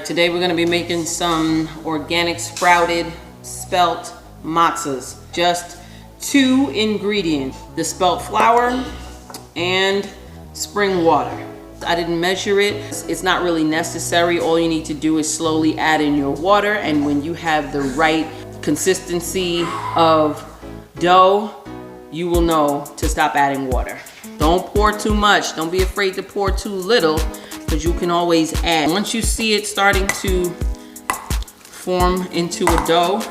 Today we're gonna be making some organic sprouted spelt matzos. Just 2 ingredients, the spelt flour and spring water. I didn't measure it. It's not really necessary. All you need to do is slowly add in your water, and when you have the right consistency of dough, you will know to stop adding water. Don't pour too much. Don't be afraid to pour too little, because you can always add. Once you see it starting to form into a dough,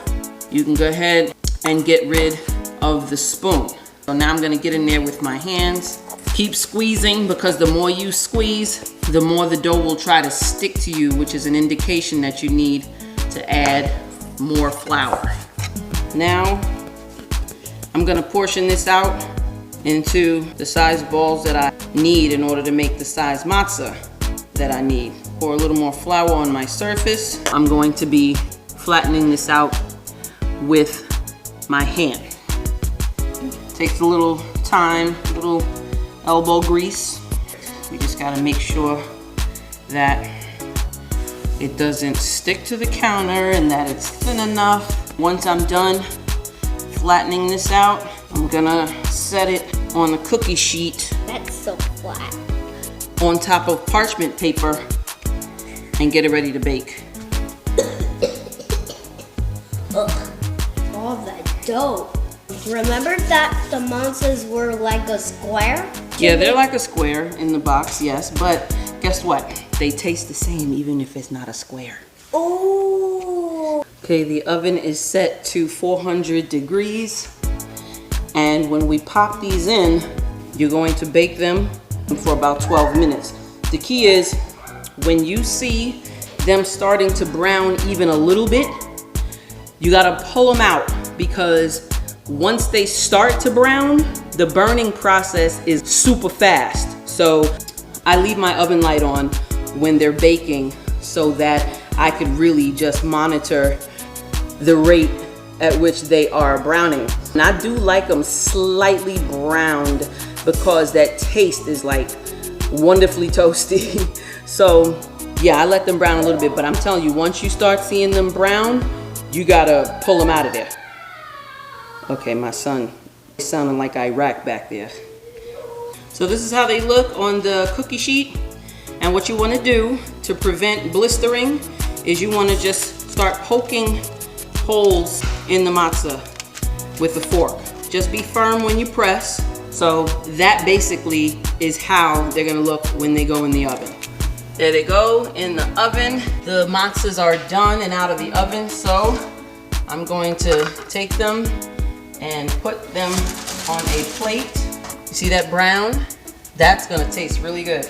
you can go ahead and get rid of the spoon. So now I'm gonna get in there with my hands. Keep squeezing, because the more you squeeze, the more the dough will try to stick to you, which is an indication that you need to add more flour. Now, I'm gonna portion this out into the size balls that I need in order to make the size matzah that I need. Pour a little more flour on my surface. I'm going to be flattening this out with my hand. Takes a little time, a little elbow grease. We just gotta make sure that it doesn't stick to the counter and that it's thin enough. Once I'm done flattening this out, I'm gonna set it on the cookie sheet. That's so flat. On top of parchment paper and get it ready to bake. All that dough. Remember that the matzos were like a square? Yeah, they're like a square in the box, yes, but guess what? They taste the same even if it's not a square. Oh. Okay, the oven is set to 400 degrees. And when we pop these in, you're going to bake them for about 12 minutes. The key is when you see them starting to brown even a little bit, you gotta pull them out, because once they start to brown, the burning process is super fast. So I leave my oven light on when they're baking so that I could really just monitor the rate at which they are browning. And I do like them slightly browned, because that taste is like wonderfully toasty. So yeah, I let them brown a little bit, but I'm telling you, once you start seeing them brown, you gotta pull them out of there. Okay, my son is sounding like Iraq back there. So this is how they look on the cookie sheet. And what you want to do to prevent blistering is you want to just start poking holes in the matzah with the fork. Just be firm when you press. So that basically is how they're going to look when they go in the oven. There they go in the oven. The matzahs are done and out of the oven. So I'm going to take them and put them on a plate. You see that brown? That's gonna taste really good.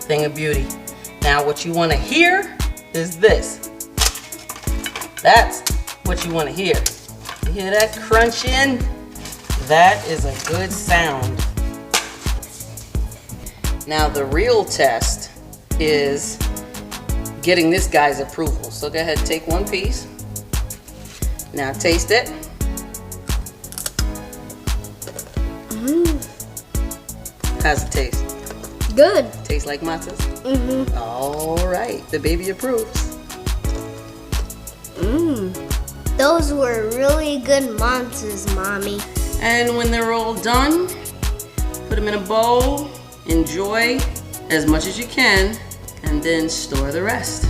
Thing of beauty. Now what you wanna hear is this. That's what you wanna hear. You hear that crunching? That is a good sound. Now the real test is getting this guy's approval. So go ahead, take one piece. Now taste it. How's it taste? Good. Tastes like matzahs? Mm-hmm. All right, the baby approves. Those were really good matzos, Mommy. And when they're all done, put them in a bowl, enjoy as much as you can, and then store the rest.